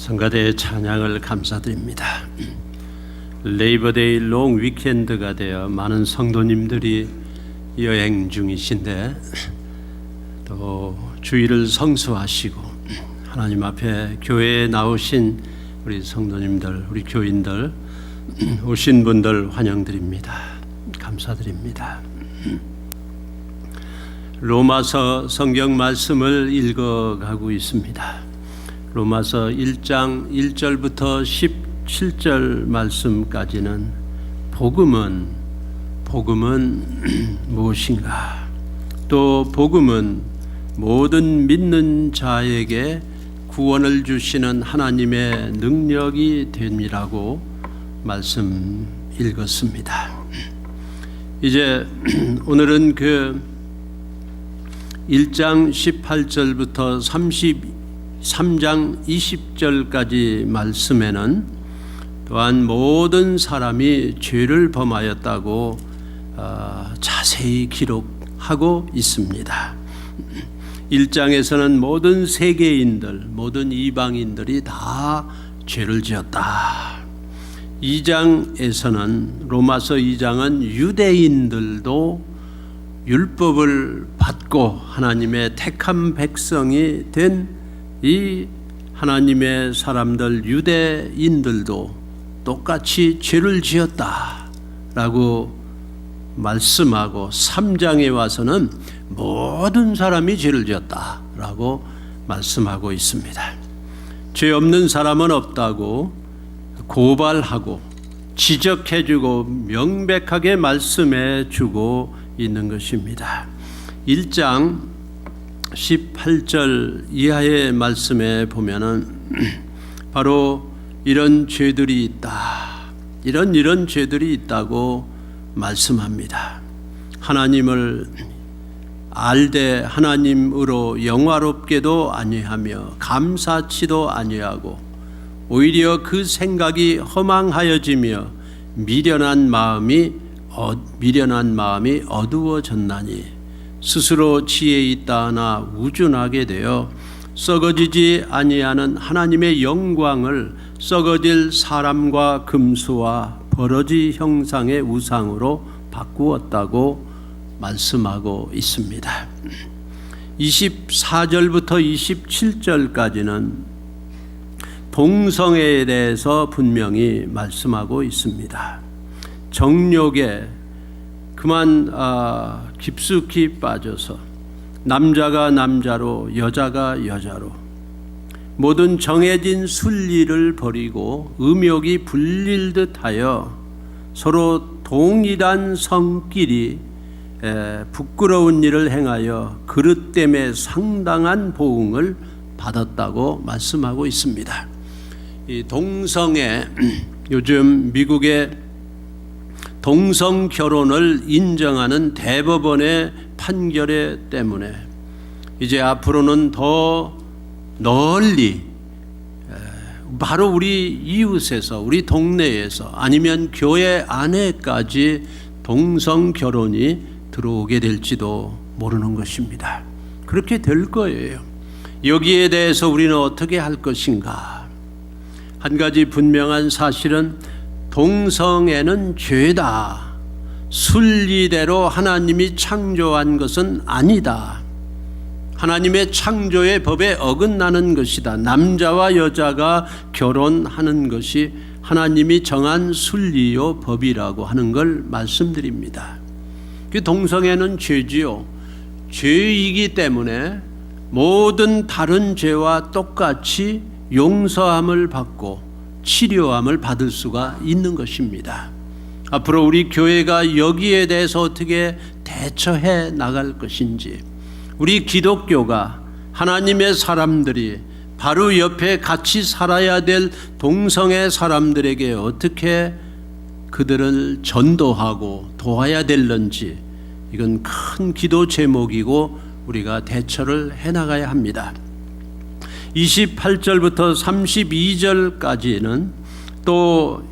성가대의 찬양을 감사드립니다. 레이버데이 롱 위켄드가 되어 많은 성도님들이 여행 중이신데 또 주일을 성수하시고 하나님 앞에 교회에 나오신 우리 성도님들, 우리 교인들 오신 분들 환영드립니다. 감사드립니다. 로마서 성경 말씀을 읽어가고 있습니다. 로마서 1장 1절부터 17절 말씀까지는 복음은 무엇인가? 또 복음은 모든 믿는 자에게 구원을 주시는 하나님의 능력이 됨이라고 말씀 읽었습니다. 이제 오늘은 그 1장 18절부터 3장 20절까지 말씀에는 또한 모든 사람이 죄를 범하였다고 자세히 기록하고 있습니다. 1장에서는 모든 세계인들, 모든 이방인들이 다 죄를 지었다. 2장에서는 로마서 2장은 유대인들도 율법을 받고 하나님의 택한 백성이 된 이 하나님의 사람들 유대인들도 똑같이 죄를 지었다라고 말씀하고 3장에 와서는 모든 사람이 죄를 지었다라고 말씀하고 있습니다. 죄 없는 사람은 없다고 고발하고 지적해주고 명백하게 말씀해주고 있는 것입니다. 1장 18절 이하의 말씀에 보면은 바로 이런 죄들이 있다. 이런 죄들이 있다고 말씀합니다. 하나님을 알되 하나님으로 영화롭게도 아니하며 감사치도 아니하고 오히려 그 생각이 허망하여지며 미련한 마음이 어두워졌나니 스스로 지혜 있다 하나 우준하게 되어 썩어지지 아니하는 하나님의 영광을 썩어질 사람과 금수와 버러지 형상의 우상으로 바꾸었다고 말씀하고 있습니다. 24절부터 27절까지는 동성애에 대해서 분명히 말씀하고 있습니다. 정욕에 그만 깊숙이 빠져서 남자가 남자로 여자가 여자로 모든 정해진 순리를 버리고 음욕이 불릴 듯하여 서로 동일한 성끼리 부끄러운 일을 행하여 그릇 때문에 상당한 보응을 받았다고 말씀하고 있습니다. 이 동성애, 요즘 미국의 동성 결혼을 인정하는 대법원의 판결에 때문에 이제 앞으로는 더 널리 바로 우리 이웃에서 우리 동네에서 아니면 교회 안에까지 동성 결혼이 들어오게 될지도 모르는 것입니다. 그렇게 될 거예요. 여기에 대해서 우리는 어떻게 할 것인가? 한 가지 분명한 사실은 동성애는 죄다. 순리대로 하나님이 창조한 것은 아니다. 하나님의 창조의 법에 어긋나는 것이다. 남자와 여자가 결혼하는 것이 하나님이 정한 순리요 법이라고 하는 걸 말씀드립니다. 그 동성애는 죄지요. 죄이기 때문에 모든 다른 죄와 똑같이 용서함을 받고 치료함을 받을 수가 있는 것입니다. 앞으로 우리 교회가 여기에 대해서 어떻게 대처해 나갈 것인지, 우리 기독교가 하나님의 사람들이 바로 옆에 같이 살아야 될 동성애 사람들에게 어떻게 그들을 전도하고 도와야 될는지, 이건 큰 기도 제목이고 우리가 대처를 해 나가야 합니다. 28절부터 32절까지는 또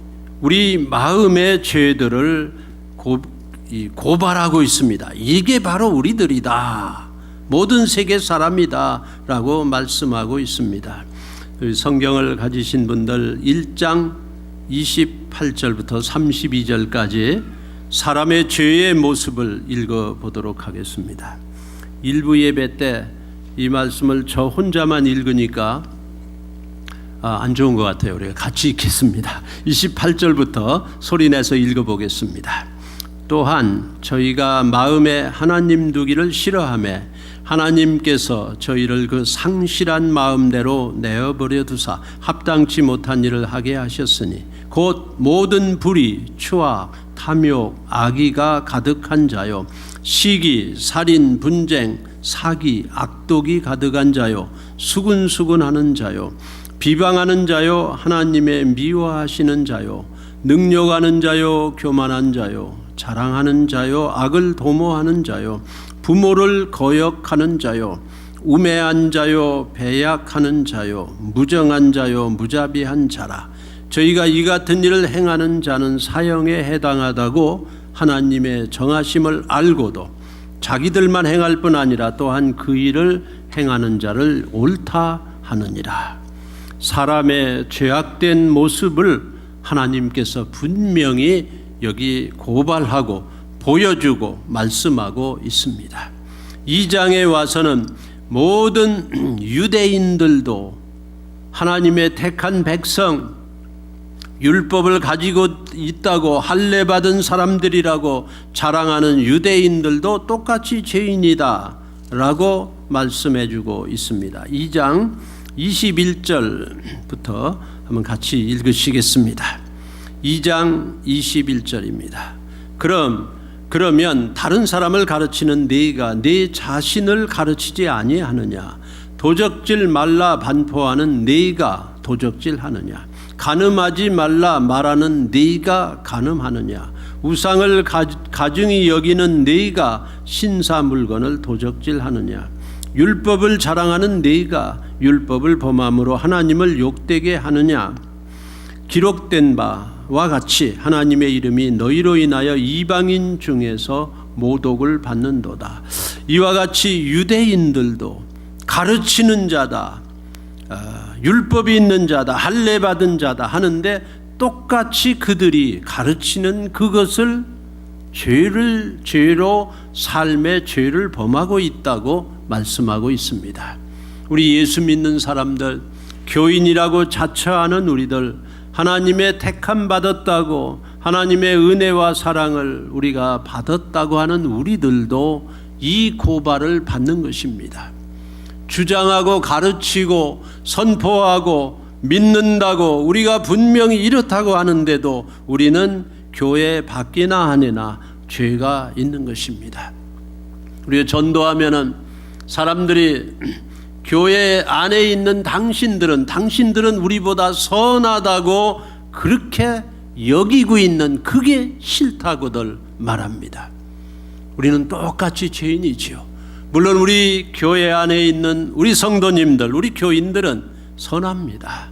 우리 마음의 죄들을 고발하고 있습니다. 이게 바로 우리들이다. 모든 세계 사람이다 라고 말씀하고 있습니다. 성경을 가지신 분들 1장 28절부터 32절까지 사람의 죄의 모습을 읽어보도록 하겠습니다. 일부 예배 때 이 말씀을 저 혼자만 읽으니까 안 좋은 것 같아요. 우리가 같이 읽겠습니다. 28절부터 소리내서 읽어보겠습니다. 또한 저희가 마음에 하나님 두기를 싫어하며 하나님께서 저희를 그 상실한 마음대로 내어버려 두사 합당치 못한 일을 하게 하셨으니 곧 모든 불의, 추악, 탐욕, 악의가 가득한 자요 시기, 살인, 분쟁, 사기, 악독이 가득한 자요 수군수군하는 자요 비방하는 자요 하나님의 미워하시는 자요 능욕하는 자요 교만한 자요 자랑하는 자요 악을 도모하는 자요 부모를 거역하는 자요 우매한 자요 배약하는 자요 무정한 자요 무자비한 자라. 저희가 이 같은 일을 행하는 자는 사형에 해당하다고 하나님의 정하심을 알고도 자기들만 행할 뿐 아니라 또한 그 일을 행하는 자를 옳다 하느니라. 사람의 죄악된 모습을 하나님께서 분명히 여기 고발하고 보여주고 말씀하고 있습니다. 2장에 와서는 모든 유대인들도 하나님의 택한 백성, 율법을 가지고 있다고 할례받은 사람들이라고 자랑하는 유대인들도 똑같이 죄인이다 라고 말씀해주고 있습니다. 2장 21절부터 한번 같이 읽으시겠습니다. 2장 21절입니다. 그러면 다른 사람을 가르치는 네가 네 자신을 가르치지 아니하느냐? 도적질 말라 반포하는 네가 도적질하느냐? 간음하지 말라 말하는 네가 간음하느냐? 우상을 가증히 여기는 네가 신사 물건을 도적질하느냐? 율법을 자랑하는 네가 율법을 범함으로 하나님을 욕되게 하느냐? 기록된 바와 같이 하나님의 이름이 너희로 인하여 이방인 중에서 모독을 받는도다. 이와 같이 유대인들도 가르치는 자다, 율법이 있는 자다, 할례 받은 자다 하는데 똑같이 그들이 가르치는 그것을 죄로 삶의 죄를 범하고 있다고 말씀하고 있습니다. 우리 예수 믿는 사람들, 교인이라고 자처하는 우리들, 하나님의 택함 받았다고 하나님의 은혜와 사랑을 우리가 받았다고 하는 우리들도 이 고발을 받는 것입니다. 주장하고 가르치고 선포하고 믿는다고 우리가 분명히 이렇다고 하는데도 우리는 교회 밖이나 안에나 죄가 있는 것입니다. 우리가 전도하면은 사람들이 교회 안에 있는 당신들은 우리보다 선하다고 그렇게 여기고 있는 그게 싫다고들 말합니다. 우리는 똑같이 죄인이지요. 물론 우리 교회 안에 있는 우리 성도님들, 우리 교인들은 선합니다.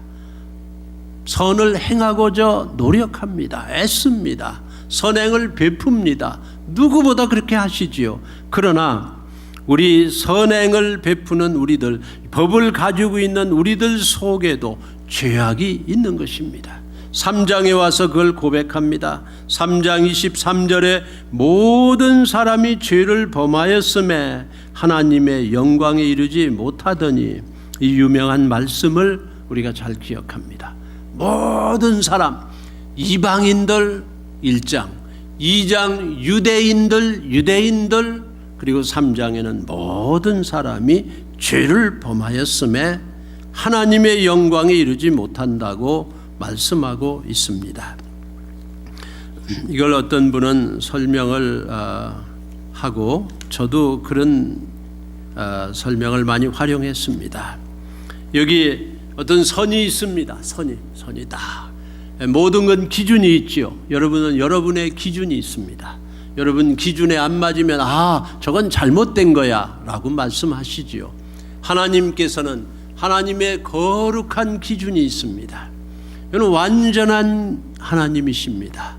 선을 행하고자 노력합니다. 애씁니다. 선행을 베풉니다. 누구보다 그렇게 하시지요. 그러나 우리 선행을 베푸는 우리들, 법을 가지고 있는 우리들 속에도 죄악이 있는 것입니다. 3장에 와서 그걸 고백합니다. 3장 23절에 모든 사람이 죄를 범하였음에 하나님의 영광에 이르지 못하더니, 이 유명한 말씀을 우리가 잘 기억합니다. 모든 사람, 이방인들 1장, 2장 유대인들, 그리고 3장에는 모든 사람이 죄를 범하였음에 하나님의 영광에 이르지 못한다고 말씀하고 있습니다. 이걸 어떤 분은 설명을 하고 저도 그런 설명을 많이 활용했습니다. 여기 어떤 선이 있습니다. 선이다. 모든 건 기준이 있지요. 여러분은 여러분의 기준이 있습니다. 여러분 기준에 안 맞으면 저건 잘못된 거야 라고 말씀하시지요. 하나님께서는 하나님의 거룩한 기준이 있습니다. 이는 완전한 하나님이십니다.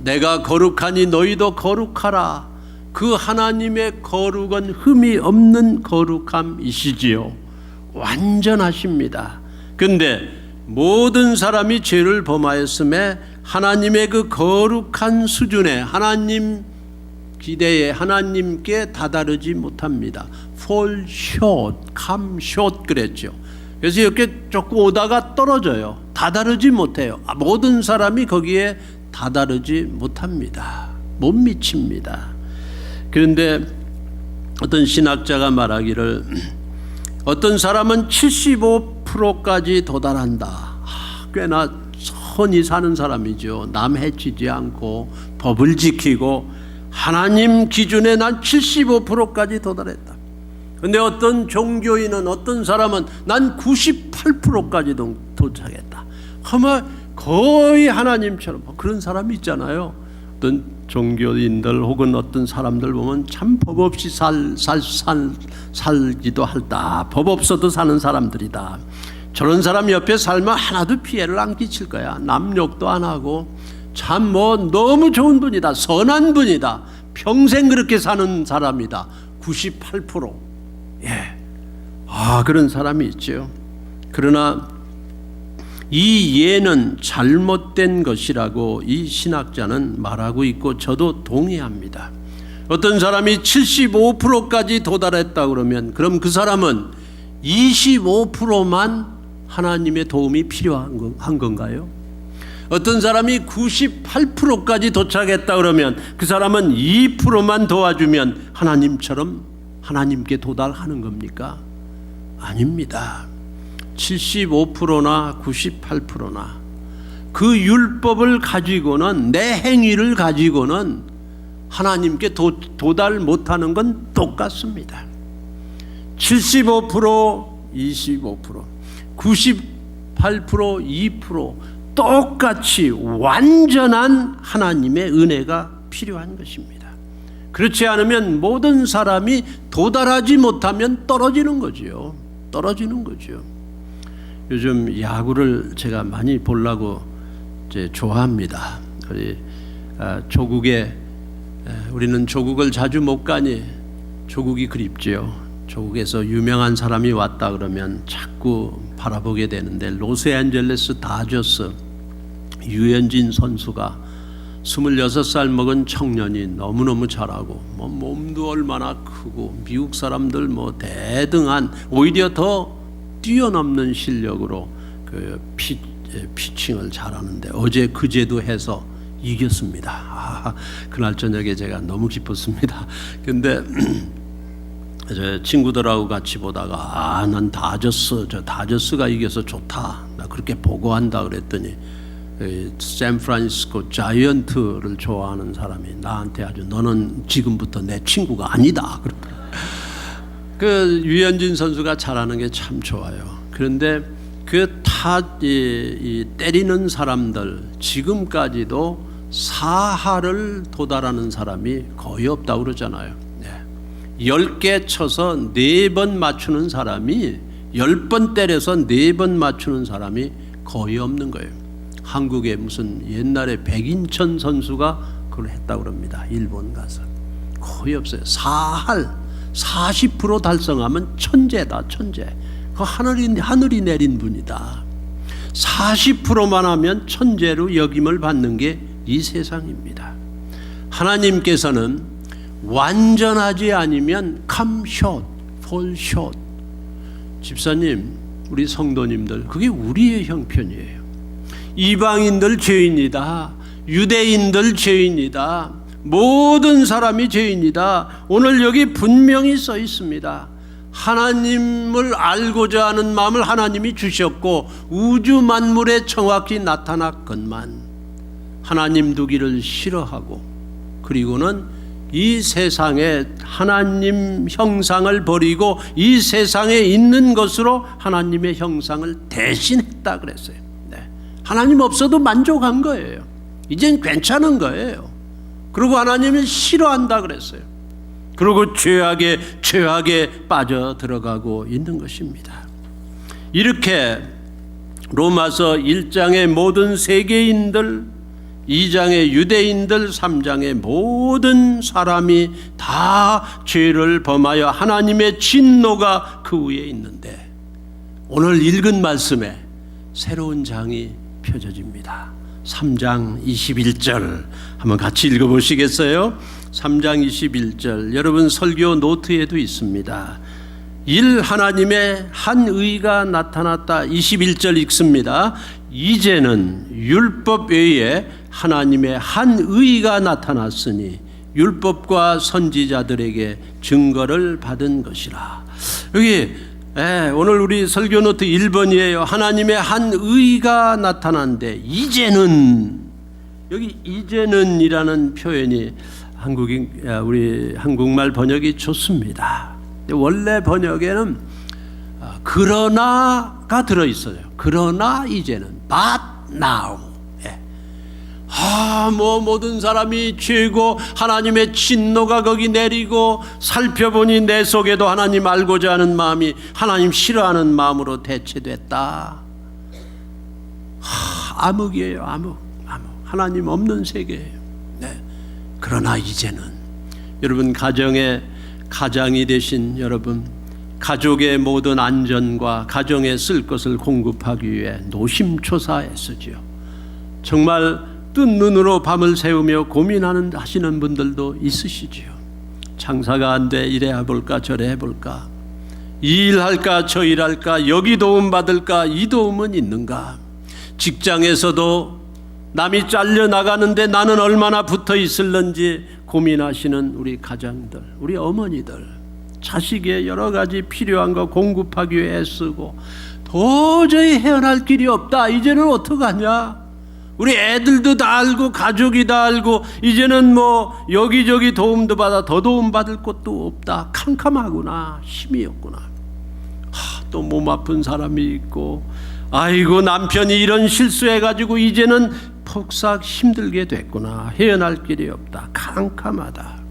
내가 거룩하니 너희도 거룩하라. 그 하나님의 거룩은 흠이 없는 거룩함이시지요. 완전하십니다. 근데 모든 사람이 죄를 범하였음에 하나님의 그 거룩한 수준에, 하나님 기대에, 하나님께 다다르지 못합니다. fall short, come short 그랬죠. 그래서 이렇게 조금 오다가 떨어져요. 다다르지 못해요. 모든 사람이 거기에 다다르지 못합니다. 못 미칩니다. 그런데 어떤 신학자가 말하기를 어떤 사람은 75%까지 도달한다. 꽤나 선히 사는 사람이죠. 남 해치지 않고 법을 지키고 하나님 기준에 난 75%까지 도달했다. 근데 어떤 종교인은, 어떤 사람은 난 98%까지 도착했다. 정말 거의 하나님처럼 그런 사람이 있잖아요. 어떤 종교인들 혹은 어떤 사람들 보면 참 법 없이 살기도 할다. 법 없어도 사는 사람들이다. 저런 사람 옆에 살면 하나도 피해를 안 끼칠 거야. 남 욕도 안 하고 참 너무 좋은 분이다. 선한 분이다. 평생 그렇게 사는 사람이다. 98%. 예. 그런 사람이 있죠. 그러나 이 예는 잘못된 것이라고 이 신학자는 말하고 있고 저도 동의합니다. 어떤 사람이 75%까지 도달했다 그러면 그럼 그 사람은 25%만 하나님의 도움이 필요한 건가요? 어떤 사람이 98%까지 도착했다 그러면 그 사람은 2%만 도와주면 하나님처럼 하나님께 도달하는 겁니까? 아닙니다. 75%나 98%나 그 율법을 가지고는, 내 행위를 가지고는 하나님께 도달 못하는 건 똑같습니다. 75%, 25%, 98%, 2% 똑같이 완전한 하나님의 은혜가 필요한 것입니다. 그렇지 않으면 모든 사람이 도달하지 못하면 떨어지는 거지요. 떨어지는 거죠. 요즘 야구를 제가 많이 보려고 좋아합니다. 우리 조국에, 우리는 조국을 자주 못 가니 조국이 그립지요. 조국에서 유명한 사람이 왔다 그러면 자꾸 바라보게 되는데, 로스앤젤레스 다저스 유현진 선수가 26살 먹은 청년이 너무너무 잘하고 몸도 얼마나 크고 미국 사람들 대등한, 오히려 더 뛰어넘는 실력으로 그 피칭을 잘하는데 어제 그제도 해서 이겼습니다. 그날 저녁에 제가 너무 기뻤습니다. 근데 친구들하고 같이 보다가 난 다저스가 이겨서 좋다, 나 그렇게 보고한다 그랬더니 샌프란시스코 자이언트를 좋아하는 사람이 나한테 아주 너는 지금부터 내 친구가 아니다 그러더라고요. 그 유현진 선수가 잘하는 게 참 좋아요. 그런데 때리는 사람들 지금까지도 사하를 도달하는 사람이 거의 없다고 그러잖아요. 10개 쳐서 4번 맞추는 사람이, 10번 때려서 4번 맞추는 사람이 거의 없는 거예요. 한국에 무슨 옛날에 백인천 선수가 그걸 했다고 그럽니다. 일본 가서. 거의 없어요. 40% 달성하면 천재다, 천재. 그 하늘이 내린 분이다. 40%만 하면 천재로 역임을 받는 게 이 세상입니다. 하나님께서는 완전하지 않으면 come short, fall short. 집사님, 우리 성도님들, 그게 우리의 형편이에요. 이방인들 죄인이다. 유대인들 죄인이다. 모든 사람이 죄인이다. 오늘 여기 분명히 써 있습니다. 하나님을 알고자 하는 마음을 하나님이 주셨고 우주 만물에 정확히 나타났건만 하나님 두기를 싫어하고, 그리고는 이 세상에 하나님 형상을 버리고 이 세상에 있는 것으로 하나님의 형상을 대신했다 그랬어요. 하나님 없어도 만족한 거예요. 이젠 괜찮은 거예요. 그리고 하나님을 싫어한다 그랬어요. 그리고 죄악에 빠져 들어가고 있는 것입니다. 이렇게 로마서 1장의 모든 세계인들, 2장의 유대인들, 3장의 모든 사람이 다 죄를 범하여 하나님의 진노가 그 위에 있는데, 오늘 읽은 말씀에 새로운 장이 펴져집니다. 3장 21절 한번 같이 읽어보시겠어요? 3장 21절 여러분 설교 노트에도 있습니다. 하나님의 한 의가 나타났다. 21절 읽습니다. 이제는 율법 외에 하나님의 한 의가 나타났으니 율법과 선지자들에게 증거를 받은 것이라. 여기 오늘 우리 설교 노트 1번이에요. 하나님의 한 의가 나타난데 이제는, 여기 이제는이라는 표현이 우리 한국말 번역이 좋습니다. 원래 번역에는 그러나가 들어있어요. 그러나 이제는 but now. 모든 사람이 죄고 하나님의 진노가 거기 내리고 살펴보니 내 속에도 하나님 알고자 하는 마음이 하나님 싫어하는 마음으로 대체됐다. 암흑이에요. 암흑. 하나님 없는 세계예요. 그러나 이제는 여러분 가장이 되신 여러분, 가족의 모든 안전과 가정에 쓸 것을 공급하기 위해 노심초사했으지요. 정말 뜬 눈으로 밤을 새우며 하시는 분들도 있으시지요. 장사가 안 돼 이래 해볼까 저래 해볼까, 이 일할까 저 일할까, 여기 도움 받을까 이 도움은 있는가, 직장에서도 남이 잘려나가는데 나는 얼마나 붙어 있을런지 고민하시는 우리 가장들, 우리 어머니들, 자식의 여러 가지 필요한 거 공급하기 위해 애쓰고 도저히 헤어날 길이 없다. 이제는 어떡하냐? 우리 애들도 다 알고 가족이 다 알고 이제는 여기저기 도움도 받아 더 도움받을 곳도 없다. 캄캄하구나. 힘이 없구나. 또 몸 아픈 사람이 있고, 아이고 남편이 이런 실수해가지고 이제는 폭삭 힘들게 됐구나. 헤어날 길이 없다. 캄캄하다.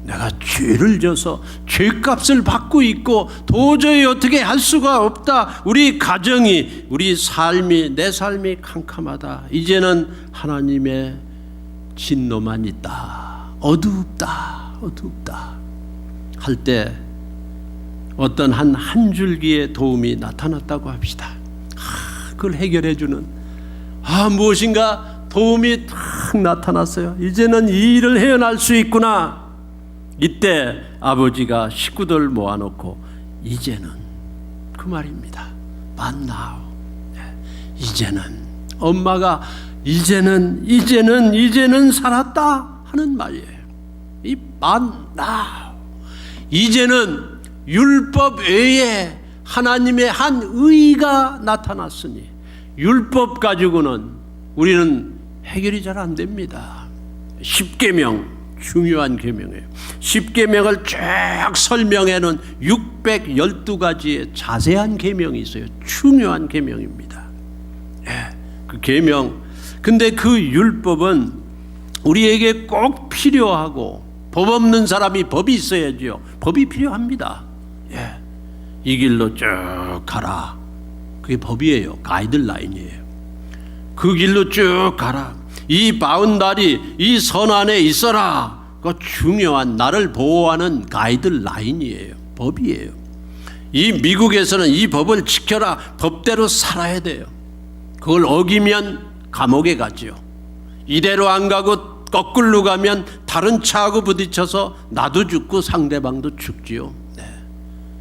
내가 죄를 져서 죄값을 받고 있고 도저히 어떻게 할 수가 없다. 우리 가정이, 우리 삶이, 내 삶이 캄캄하다. 이제는 하나님의 진노만 있다. 어둡다. 할 때 어떤 한 줄기의 도움이 나타났다고 합시다. 그걸 해결해주는 무엇인가 도움이 탁 나타났어요. 이제는 이 일을 헤어날 수 있구나. 이때 아버지가 식구들 모아놓고 이제는, 그 말입니다. but now. 이제는 엄마가 이제는 살았다 하는 말이에요. 이 but now. 이제는 율법 외에 하나님의 한 의가 나타났으니, 율법 가지고는 우리는 해결이 잘 안 됩니다. 10계명 중요한 계명이에요. 10계명을 쭉 설명해놓은 612가지의 자세한 계명이 있어요. 중요한 계명입니다. 그 계명. 근데 그 율법은 우리에게 꼭 필요하고, 법 없는 사람이 법이 있어야죠. 법이 필요합니다. 이 길로 쭉 가라. 그게 법이에요. 가이드라인이에요. 그 길로 쭉 가라. 이 바운다리, 이 선 안에 있어라. 그 중요한, 나를 보호하는 가이드라인이에요. 법이에요. 이 미국에서는 이 법을 지켜라. 법대로 살아야 돼요. 그걸 어기면 감옥에 가죠. 이대로 안 가고 거꾸로 가면 다른 차하고 부딪혀서 나도 죽고 상대방도 죽지요.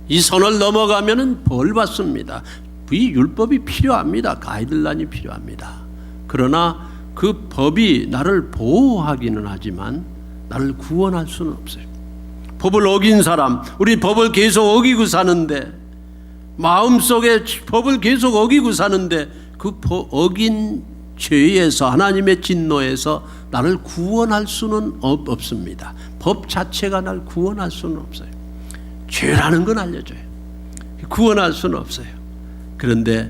이 선을 넘어가면 벌 받습니다. 이 율법이 필요합니다. 가이드라인이 필요합니다. 그러나 그 법이 나를 보호하기는 하지만 나를 구원할 수는 없어요. 법을 어긴 사람, 우리 법을 계속 어기고 사는데, 마음속에 법을 계속 어기고 사는데 그 어긴 죄에서, 하나님의 진노에서 나를 구원할 수는 없습니다. 법 자체가 나를 구원할 수는 없어요. 죄라는 건 알려줘요. 구원할 수는 없어요. 그런데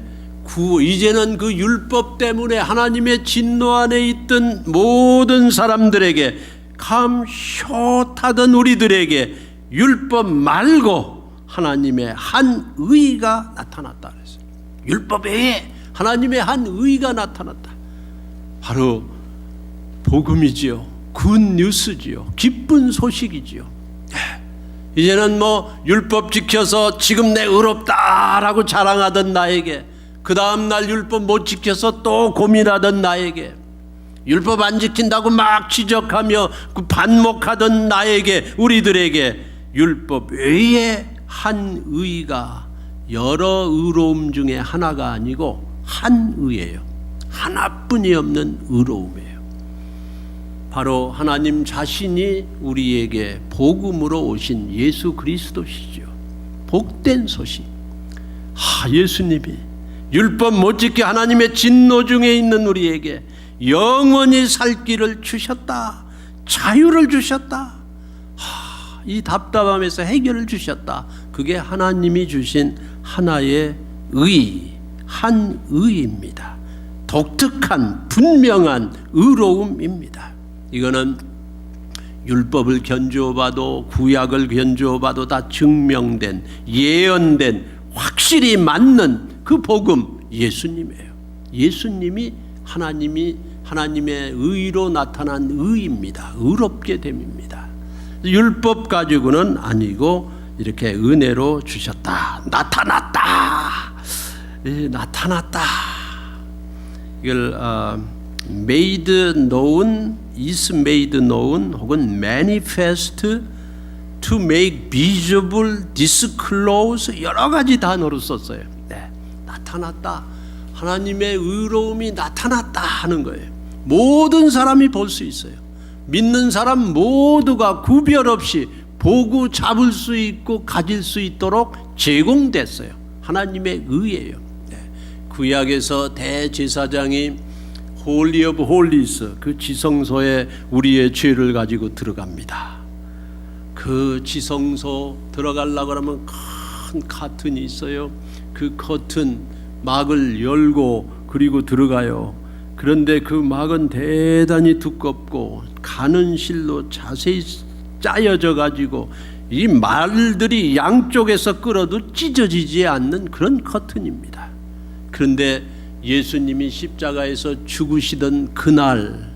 이제는 그 율법 때문에 하나님의 진노 안에 있던 모든 사람들에게, 감쇼타던 우리들에게 율법 말고 하나님의 한 의가 나타났다 그랬어요. 율법 외에 하나님의 한 의가 나타났다. 바로 복음이지요. 굿뉴스지요. 기쁜 소식이지요. 이제는 율법 지켜서 지금 내 의롭다라고 자랑하던 나에게 그 다음날 율법 못 지켜서 또 고민하던 나에게, 율법 안 지킨다고 막 지적하며 그 반목하던 나에게, 우리들에게 율법 외에 한 의가 여러 의로움 중에 하나가 아니고 한 의예요. 하나뿐이 없는 의로움이에요. 바로 하나님 자신이 우리에게 복음으로 오신 예수 그리스도시죠. 복된 소식. 예수님이 율법 못 지켜 하나님의 진노 중에 있는 우리에게 영원히 살 길을 주셨다. 자유를 주셨다. 이 답답함에서 해결을 주셨다. 그게 하나님이 주신 하나의 의, 한 의입니다. 독특한 분명한 의로움입니다. 이거는 율법을 견주어봐도 구약을 견주어봐도 다 증명된, 예언된, 확실히 맞는 그 복음 예수님이에요. 예수님이 하나님의 의로 나타난 의입니다. 의롭게 됨입니다. 율법 가지고는 아니고 이렇게 은혜로 주셨다. 나타났다. 나타났다. 이걸 made known, is made known 혹은 manifest, to make visible, disclose 여러 가지 단어로 썼어요. 네, 나타났다. 하나님의 의로움이 나타났다 하는 거예요. 모든 사람이 볼 수 있어요. 믿는 사람 모두가 구별 없이 보고 잡을 수 있고 가질 수 있도록 제공됐어요. 하나님의 의예요. 네. 구약에서 대제사장이 홀리 오브 홀리스, 그 지성소에 우리의 죄를 가지고 들어갑니다. 그 지성소 들어가려고 하면 큰 커튼이 있어요. 그 커튼 막을 열고 그리고 들어가요. 그런데 그 막은 대단히 두껍고 가는 실로 자세히 짜여져 가지고 이 말들이 양쪽에서 끌어도 찢어지지 않는 그런 커튼입니다. 그런데 예수님이 십자가에서 죽으시던 그날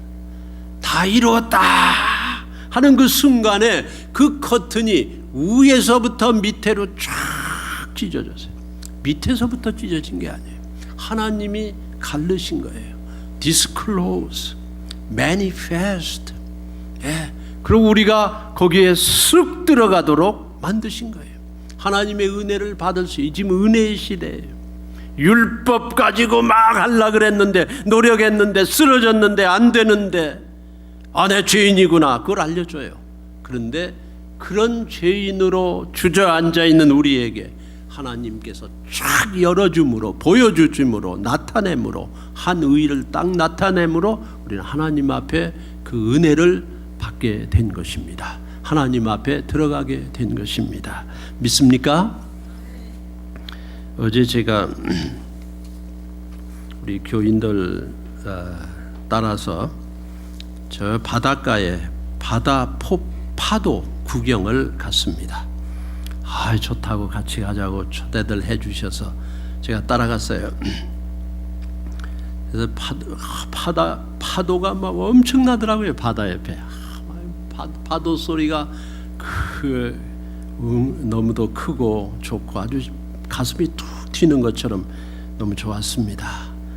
다 이루었다 하는 그 순간에 그 커튼이 위에서부터 밑으로 쫙 찢어졌어요. 밑에서부터 찢어진 게 아니에요. 하나님이 가르신 거예요. disclose, manifest. 예. 그리고 우리가 거기에 쓱 들어가도록 만드신 거예요. 하나님의 은혜를 받을 수 있는, 지금 은혜의 시대예요. 율법 가지고 막 하려고 그랬는데, 노력했는데, 쓰러졌는데 안 되는데, 내 죄인이구나, 그걸 알려줘요. 그런데 그런 죄인으로 주저앉아 있는 우리에게 하나님께서 쫙 열어줌으로, 보여주줌으로, 나타냄으로, 한 의를 딱 나타냄으로 우리는 하나님 앞에 그 은혜를 받게 된 것입니다. 하나님 앞에 들어가게 된 것입니다. 믿습니까? 어제 제가 우리 교인들 따라서 저 바닷가에 파도 구경을 갔습니다. 좋다고 같이 가자고 초대들 해주셔서 제가 따라갔어요. 그래서 파도가 막 엄청나더라고요. 바다 옆에 파도 소리가 너무도 크고 좋고 아주 가슴이 툭 튀는 것처럼 너무 좋았습니다.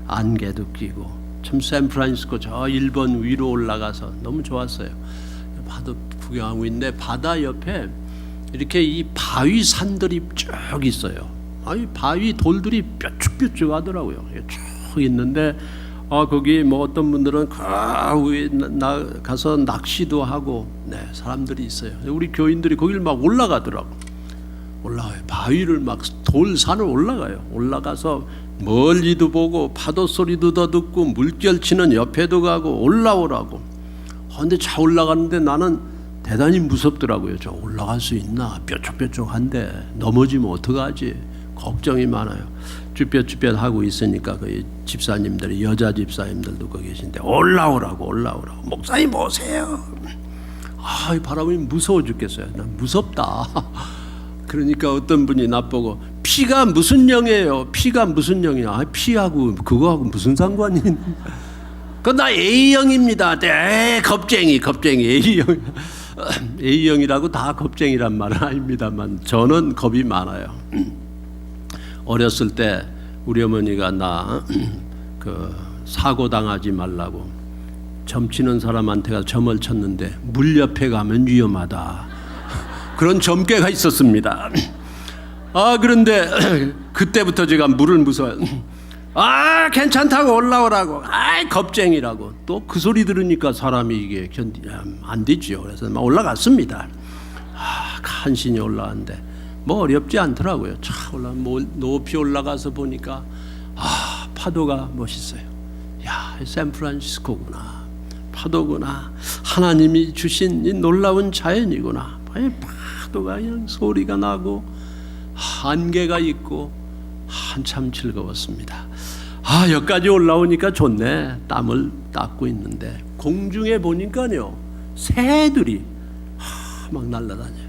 안개도 끼고 참 샌프란시스코 저 일본 위로 올라가서 너무 좋았어요. 파도 구경하고 있는데 바다 옆에 이렇게 이 바위 산들이 쭉 있어요. 이 바위 돌들이 뾰족뾰족 하더라고요. 쭉 있는데 거기 뭐 어떤 분들은 그 위에 가서 낚시도 하고 사람들이 있어요. 우리 교인들이 거기를 막 올라가요. 바위를 막 돌산을 올라가요. 올라가서 멀리도 보고 파도 소리도 더 듣고 물결 치는 옆에도 가고 올라오라고. 근데 차 올라가는데 나는 대단히 무섭더라고요. 저 올라갈 수 있나? 뾰족뾰족한데 넘어지면 어떡하지? 걱정이 많아요. 쭈뼛쭈뼛 하고 있으니까 그 집사님들이, 여자 집사님들도 거기 계신데 올라오라고. 목사님 오세요. 이 바람이 무서워 죽겠어요. 난 무섭다. 그러니까 어떤 분이 나보고 피가 무슨 영이에요? 피가 무슨 영이야? 피하고 그거하고 무슨 상관이 있는? 나 A형입니다. 겁쟁이 A형. A형이라고 다 겁쟁이란 말은 아닙니다만 저는 겁이 많아요. 어렸을 때 우리 어머니가 나 사고 당하지 말라고 점치는 사람한테 가서 점을 쳤는데 물 옆에 가면 위험하다. 그런 점괘가 있었습니다. 그런데 그때부터 제가 물을 무서워요. 괜찮다고 올라오라고. 겁쟁이라고. 또 그 소리 들으니까 사람이 이게 안 되죠. 그래서 막 올라갔습니다. 간신히 올라왔는데 뭐 어렵지 않더라고요. 높이 올라가서 보니까 파도가 멋있어요. 야, 샌프란시스코구나. 파도구나. 하나님이 주신 이 놀라운 자연이구나. 파도가 그냥 소리가 나고 안개가 있고 한참 즐거웠습니다. 여기까지 올라오니까 좋네. 땀을 닦고 있는데 공중에 보니까요, 새들이 막 날아다녀요.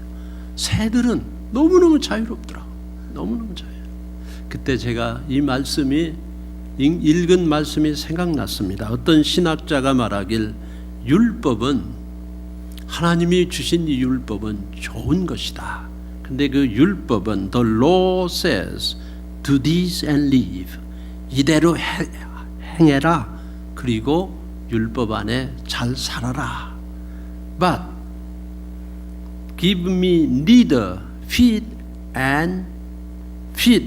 새들은 너무너무 자유롭더라고요. 너무너무 자유로워요. 그때 제가 이 말씀이 읽은 말씀이 생각났습니다. 어떤 신학자가 말하길 율법은, 하나님이 주신 이 율법은 좋은 것이다. 근데 그 율법은 the law says do this and live, 이대로 행해라. 그리고 율법 안에 잘 살아라. But give me neither feet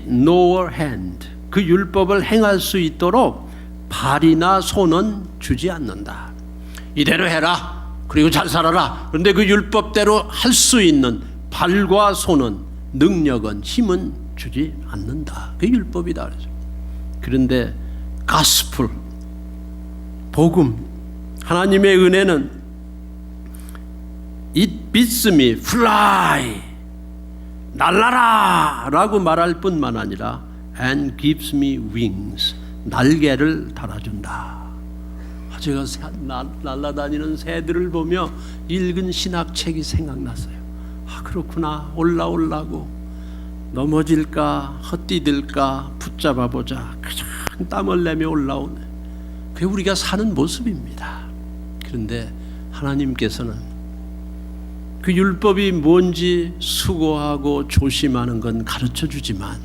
nor hand. 그 율법을 행할 수 있도록 발이나 손은 주지 않는다. 이대로 해라. 그리고 잘 살아라. 그런데 그 율법대로 할 수 있는 발과 손은, 능력은, 힘은 주지 않는다. 그게 율법이다. 그런데 가스풀, 복음, 하나님의 은혜는 It bids me fly, 날라라 라고 말할 뿐만 아니라 and gives me wings, 날개를 달아준다. 제가 날아다니는 새들을 보며 읽은 신학책이 생각났어요. 그렇구나. 올라오려고 넘어질까 헛디딜까 붙잡아보자. 그냥 땀을 내며 올라오네. 그게 우리가 사는 모습입니다. 그런데 하나님께서는 그 율법이 뭔지 수고하고 조심하는 건 가르쳐주지만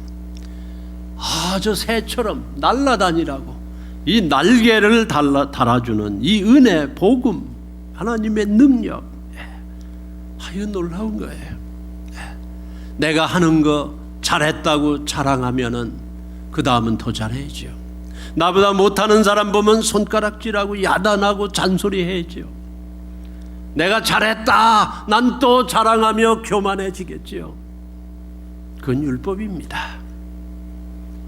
저 새처럼 날아다니라고 이 날개를 달아주는 이 은혜, 복음, 하나님의 능력, 이건 놀라운 거예요. 내가 하는 거 잘했다고 자랑하면은 그 다음은 더 잘해야죠. 나보다 못하는 사람 보면 손가락질하고 야단하고 잔소리해야죠. 내가 잘했다, 난 또 자랑하며 교만해지겠지요. 그건 율법입니다.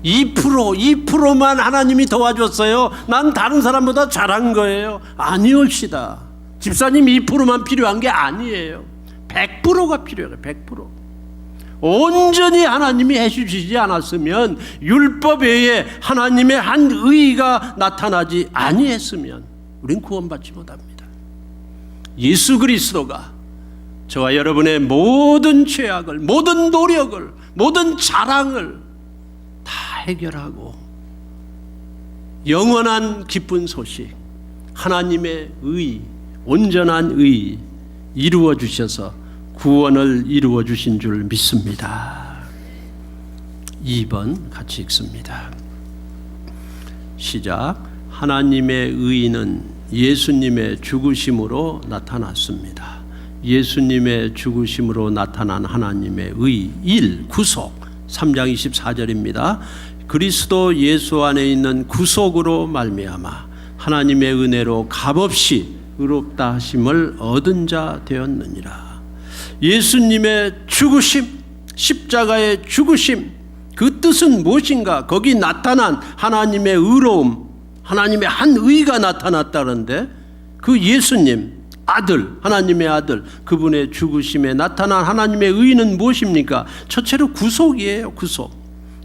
2%만 하나님이 도와줬어요. 난 다른 사람보다 잘한 거예요. 아니올시다. 집사님 2%만 필요한 게 아니에요. 100%가 필요해요. 100%. 온전히 하나님이 해주시지 않았으면, 율법 외에 하나님의 한 의가 나타나지 아니했으면 우린 구원받지 못합니다. 예수 그리스도가 저와 여러분의 모든 죄악을, 모든 노력을, 모든 자랑을 다 해결하고 영원한 기쁜 소식, 하나님의 의, 온전한 의 이루어 주셔서 구원을 이루어 주신 줄 믿습니다. 2번 같이 읽습니다. 시작. 하나님의 의는 예수님의 죽으심으로 나타났습니다. 예수님의 죽으심으로 나타난 하나님의 의 1. 구속. 3장 24절입니다. 그리스도 예수 안에 있는 구속으로 말미암아 하나님의 은혜로 값없이 의롭다 하심을 얻은 자 되었느니라. 예수님의 죽으심, 십자가의 죽으심, 그 뜻은 무엇인가? 거기 나타난 하나님의 의로움, 하나님의 한 의가 나타났다는데, 그 예수님 아들, 하나님의 아들, 그분의 죽으심에 나타난 하나님의 의는 무엇입니까? 첫째로 구속이에요. 구속.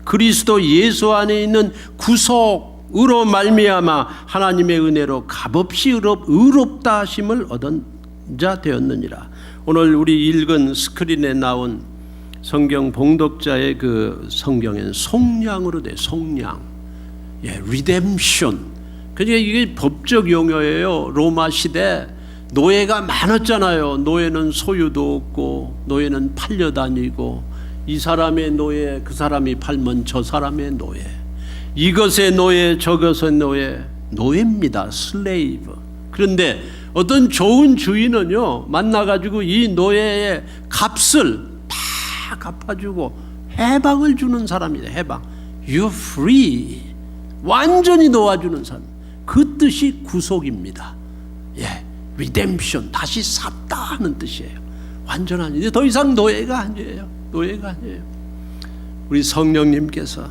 그리스도 예수 안에 있는 구속으로 말미암아 하나님의 은혜로 값없이 의롭다 하심을 얻은 자 되었느니라. 오늘 우리 읽은 스크린에 나온 성경 봉독자의 그 성경엔 속량으로 돼. 속량. 리뎀션. 그러니까 이게 법적 용어예요. 로마 시대 노예가 많았잖아요. 노예는 소유도 없고, 노예는 팔려다니고, 이 사람의 노예, 그 사람이 팔면 저 사람의 노예. 이것의 노예 저것의 노예, 노예입니다. 슬레이브. 그런데 어떤 좋은 주인은요 만나가지고 이 노예의 값을 다 갚아주고 해방을 주는 사람이다. 해방. You free. 완전히 놓아주는 사람. 그 뜻이 구속입니다. 예, redemption. 다시 샀다 하는 뜻이에요. 완전한. 이제 더 이상 노예가 아니에요. 노예가 아니에요. 우리 성령님께서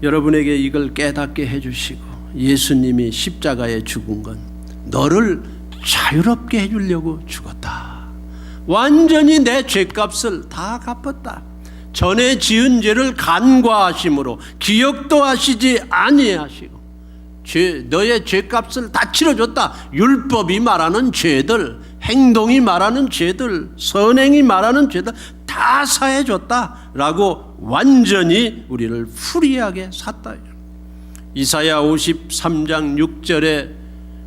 여러분에게 이걸 깨닫게 해주시고 예수님이 십자가에 죽은 건 너를 자유롭게 해주려고 죽었다. 완전히 내 죄값을 다 갚았다. 전에 지은 죄를 간과하심으로 기억도 하시지 아니하시고 너의 죄값을 다 치러줬다. 율법이 말하는 죄들, 행동이 말하는 죄들, 선행이 말하는 죄들 다 사해줬다라고 완전히 우리를 프리하게 샀다. 이사야 53장 6절에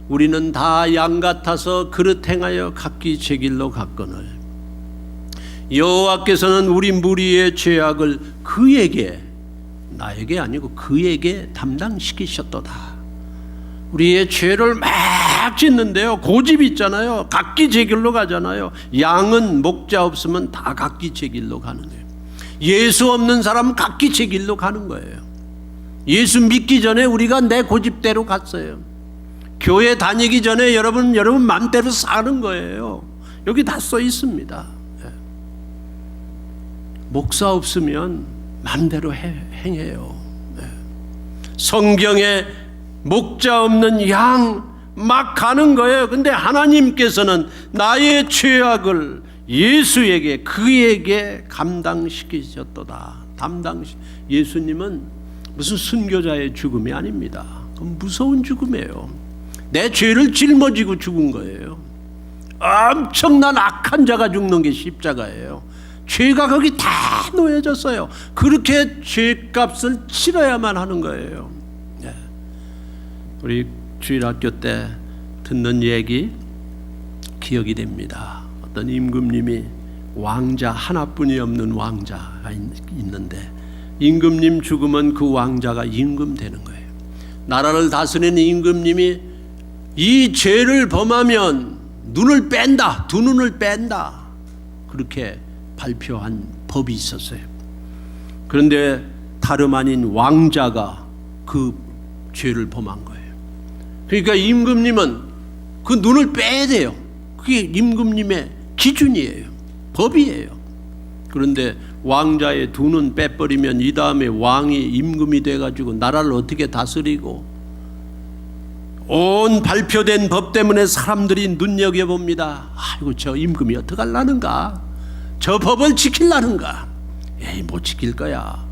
우리는 다 양 같아서 그릇 행하여 각기 제 길로 갔거늘 여호와께서는 우리 무리의 죄악을 그에게, 나에게 아니고 그에게 담당시키셨도다. 우리의 죄를 막 짓는데요, 고집 있잖아요. 각기 제 길로 가잖아요. 양은 목자 없으면 다 각기 제 길로 가는 거예요. 예수 없는 사람은 각기 제 길로 가는 거예요. 예수 믿기 전에 우리가 내 고집대로 갔어요. 교회 다니기 전에 여러분 맘대로 사는 거예요. 여기 다 써 있습니다. 목사 없으면 맘대로 행해요. 성경에 목자 없는 양 막 가는 거예요. 근데 하나님께서는 나의 죄악을 예수에게, 그에게 감당시키셨도다. 예수님은 무슨 순교자의 죽음이 아닙니다. 그건 무서운 죽음이에요. 내 죄를 짊어지고 죽은 거예요. 엄청난 악한 자가 죽는 게 십자가예요. 죄가 거기 다 놓여졌어요. 그렇게 죄값을 치러야만 하는 거예요. 네. 우리 주일학교 때 듣는 얘기 기억이 됩니다. 어떤 임금님이 왕자 하나뿐이 없는 왕자가 있는데 임금님 죽으면 그 왕자가 임금 되는 거예요. 나라를 다스리는 임금님이 이 죄를 범하면 눈을 뺀다, 두 눈을 뺀다, 그렇게 발표한 법이 있었어요. 그런데 다름 아닌 왕자가 그 죄를 범한 거예요. 그러니까 임금님은 그 눈을 빼야 돼요. 그게 임금님의 기준이에요. 법이에요. 그런데 왕자의 두 눈 빼버리면 이 다음에 왕이 임금이 돼가지고 나라를 어떻게 다스리고, 온 발표된 법 때문에 사람들이 눈여겨봅니다. 아이고, 저 임금이 어떡하려는가, 저 법을 지키려는가. 에이, 못 지킬 거야.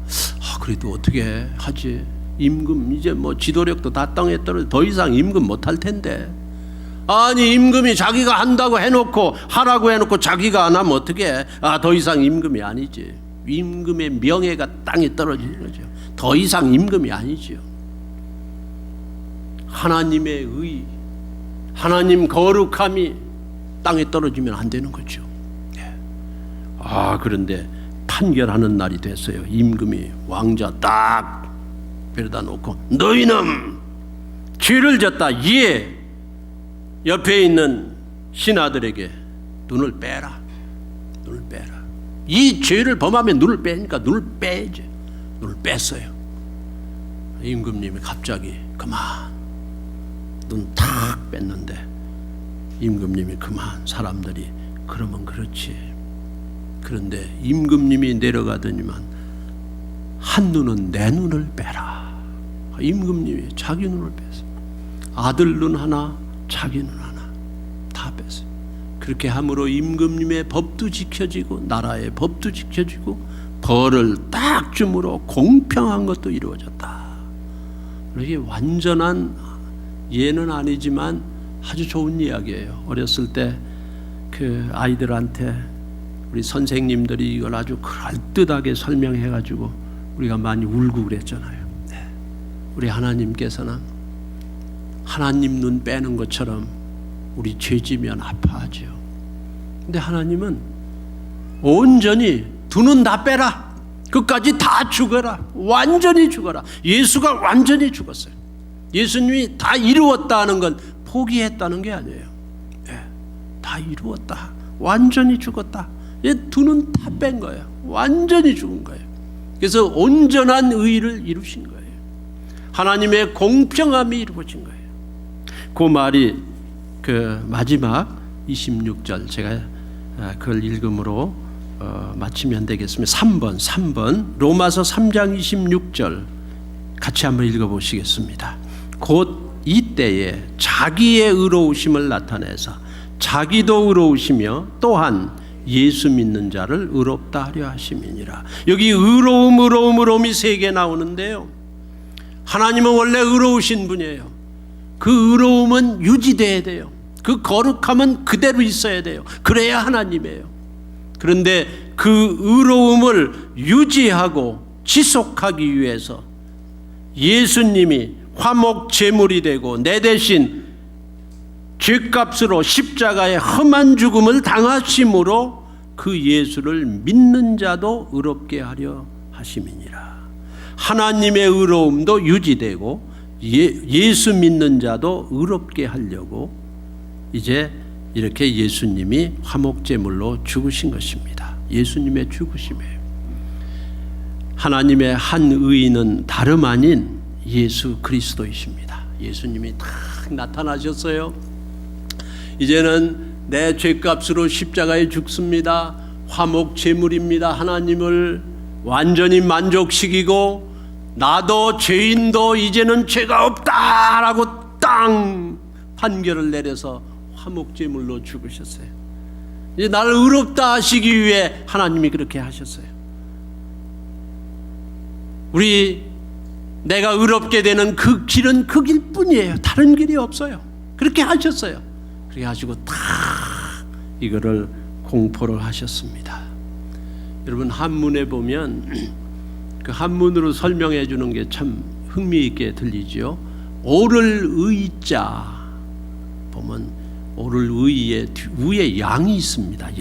그래도 어떻게 하지. 임금 이제 뭐 지도력도 다 땅에 떨어져 더 이상 임금 못할 텐데. 아니, 임금이 자기가 한다고 해놓고, 하라고 해놓고 자기가 안 하면 어떻게. 더 이상 임금이 아니지. 임금의 명예가 땅에 떨어지는 거죠. 더 이상 임금이 아니죠. 하나님의 의, 하나님 거룩함이 땅에 떨어지면 안 되는 거죠. 그런데 판결하는 날이 됐어요. 임금이 왕자 딱 데려다 놓고, 너 이놈 죄를 졌다. 예. 옆에 있는 신하들에게 눈을 빼라. 눈을 빼라. 이 죄를 범하면 눈을 빼니까 눈을 빼야지. 눈을 뺐어요. 임금님이 갑자기 그만, 눈 탁 뺐는데 임금님이 그만. 사람들이 그러면 그렇지. 그런데 임금님이 내려가더니만 한 눈은 내 눈을 빼라. 임금님이 자기 눈을 뺐어요. 아들 눈 하나, 자기 눈 하나 다 뺐어요. 그렇게 함으로 임금님의 법도 지켜지고 나라의 법도 지켜지고 벌을 딱 줌으로 공평한 것도 이루어졌다. 이게 완전한 예는 아니지만 아주 좋은 이야기예요. 어렸을 때 그 아이들한테 우리 선생님들이 이걸 아주 그럴듯하게 설명해가지고 우리가 많이 울고 그랬잖아요. 우리 하나님께서는 하나님 눈 빼는 것처럼 우리 죄지면 아파하죠. 근데 하나님은 온전히 두 눈 다 빼라. 끝까지 다 죽어라. 완전히 죽어라. 예수가 완전히 죽었어요. 예수님이 다 이루었다는 건 포기했다는 게 아니에요. 다 이루었다. 완전히 죽었다. 두 눈 다 뺀 거예요. 완전히 죽은 거예요. 그래서 온전한 의를 이루신 거예요. 하나님의 공평함이 이루어진 거예요. 그 말이 그 마지막 26절 제가 그걸 읽음으로 마치면 되겠습니다. 3번 로마서 3장 26절 같이 한번 읽어보시겠습니다. 곧 이때에 자기의 의로우심을 나타내사 자기도 의로우시며 또한 예수 믿는 자를 의롭다 하려 하심이니라. 여기 의로움이 세 개 나오는데요. 하나님은 원래 의로우신 분이에요. 그 의로움은 유지돼야 돼요. 그 거룩함은 그대로 있어야 돼요. 그래야 하나님이에요. 그런데 그 의로움을 유지하고 지속하기 위해서 예수님이 화목 제물이 되고 내 대신 죄값으로 십자가의 험한 죽음을 당하심으로 그 예수를 믿는 자도 의롭게 하려 하심이니라. 하나님의 의로움도 유지되고 예수 믿는 자도 의롭게 하려고 이제 이렇게 예수님이 화목제물로 죽으신 것입니다. 예수님의 죽으심이에요. 하나님의 한 의인은 다름 아닌 예수 그리스도이십니다. 예수님이 딱 나타나셨어요. 이제는 내 죄값으로 십자가에 죽습니다. 화목제물입니다. 하나님을 완전히 만족시키고 나도 죄인도 이제는 죄가 없다라고 땅 판결을 내려서 화목제물로 죽으셨어요. 이제 나를 의롭다 하시기 위해 하나님이 그렇게 하셨어요. 내가 의롭게 되는 그 길은 그 길뿐이에요. 다른 길이 없어요. 그렇게 하셨어요. 그렇게 하시고 다 이거를 공포를 하셨습니다. 여러분 한문에 보면 그 한문으로 설명해 주는 게 참 흥미있게 들리죠. 오를 의자 보면 오를 의에 위에 양이 있습니다.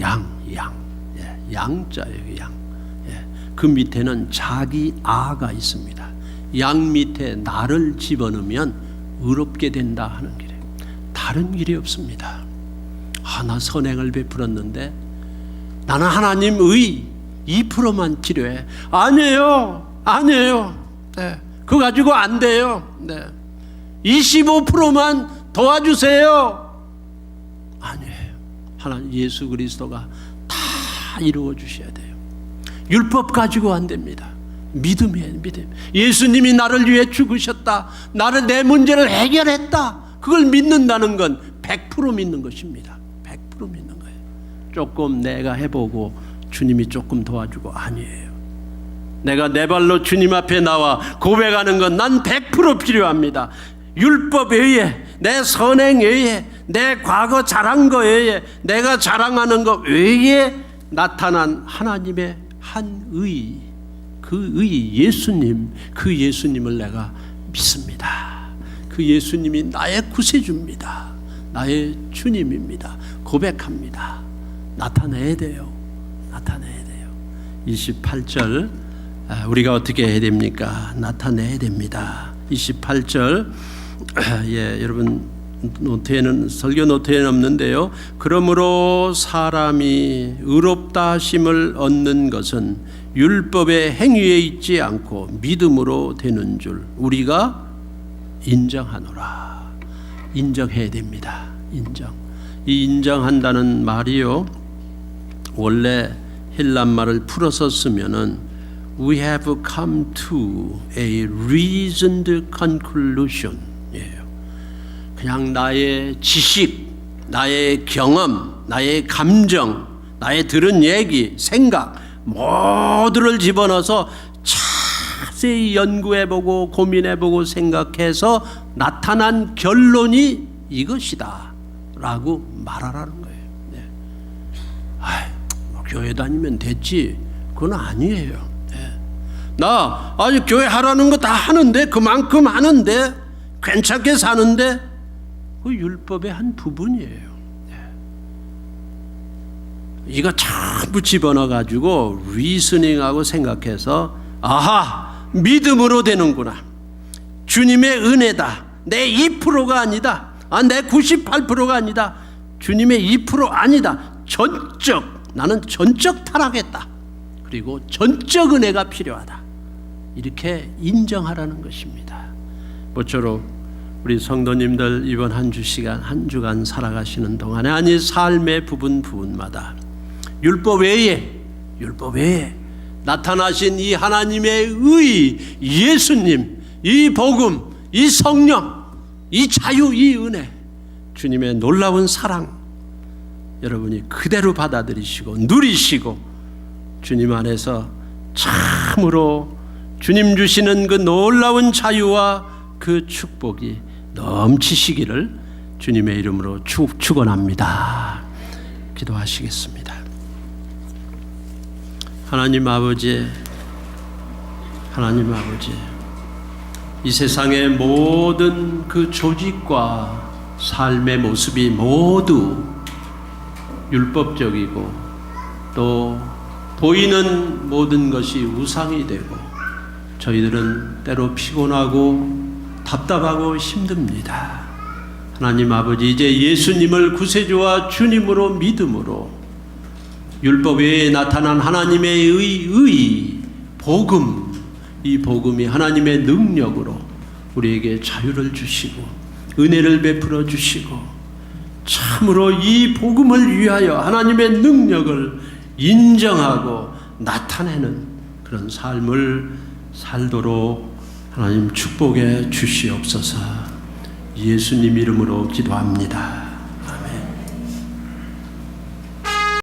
양자예요. 양. 그 밑에는 자기 아가 있습니다. 양 밑에 나를 집어넣으면 의롭게 된다 하는 길이에요. 다른 길이 없습니다. 나 선행을 베풀었는데 나는 하나님 의 2%만 필요해. 아니에요. 네. 그거 가지고 안 돼요. 네. 25%만 도와주세요. 아니에요. 하나님 예수 그리스도가 다 이루어 주셔야 돼요. 율법 가지고 안 됩니다. 믿음이에요. 믿음. 예수님이 나를 위해 죽으셨다. 내 문제를 해결했다. 그걸 믿는다는 건 100% 믿는 것입니다. 100% 믿는 거예요. 조금 내가 해보고 주님이 조금 도와주고 아니에요. 내가 내 발로 주님 앞에 나와 고백하는 건 난 100% 필요합니다. 율법 외에 내 선행 외에 내 과거 잘한 거 외에 내가 자랑하는 거 외에 나타난 하나님의 한 의, 그 의 예수님, 그 예수님을 내가 믿습니다. 그 예수님이 나의 구세주입니다. 나의 주님입니다. 고백합니다. 나타내야 돼요. 28절 우리가 어떻게 해야 됩니까? 나타내야 됩니다. 28절 여러분 노트에는 설교 노트에는 없는데요. 그러므로 사람이 의롭다 하심을 얻는 것은 율법의 행위에 있지 않고 믿음으로 되는 줄 우리가 인정하노라. 인정해야 됩니다. 이 인정한다는 말이요. 원래 헬란 말을 풀어서 쓰면은 We have come to a reasoned conclusion. 그냥 나의 지식, 나의 경험, 나의 감정, 나의 들은 얘기, 생각 모두를 집어넣어서 자세히 연구해보고 고민해보고 생각해서 나타난 결론이 이것이다 라고 말하라는 거예요. 교회 다니면 됐지. 그건 아니에요. 나 아주 교회 하라는 거 다 하는데 그만큼 하는데 괜찮게 사는데 그 율법의 한 부분이에요. 이거 전부 집어넣어 가지고 리스닝하고 생각해서 아하, 믿음으로 되는구나. 주님의 은혜다. 내 2%가 아니다. 내 98%가 아니다. 주님의 2% 아니다. 나는 전적 타락했다. 그리고 전적 은혜가 필요하다. 이렇게 인정하라는 것입니다. 모쪼록 우리 성도님들 이번 한 주간 살아가시는 동안에 삶의 부분마다 율법 외에 나타나신 이 하나님의 의, 예수님, 이 복음, 이 성령, 이 자유, 이 은혜, 주님의 놀라운 사랑 여러분이 그대로 받아들이시고 누리시고 주님 안에서 참으로 주님 주시는 그 놀라운 자유와 그 축복이 넘치시기를 주님의 이름으로 축원합니다. 기도하시겠습니다. 하나님 아버지, 이 세상의 모든 그 조직과 삶의 모습이 모두 율법적이고 또 보이는 모든 것이 우상이 되고 저희들은 때로 피곤하고 답답하고 힘듭니다. 하나님 아버지, 이제 예수님을 구세주와 주님으로 믿음으로 율법 외에 나타난 하나님의 의, 복음, 이 복음이 하나님의 능력으로 우리에게 자유를 주시고 은혜를 베풀어 주시고 참으로 이 복음을 위하여 하나님의 능력을 인정하고 나타내는 그런 삶을 살도록 하나님 축복해 주시옵소서. 예수님 이름으로 기도합니다.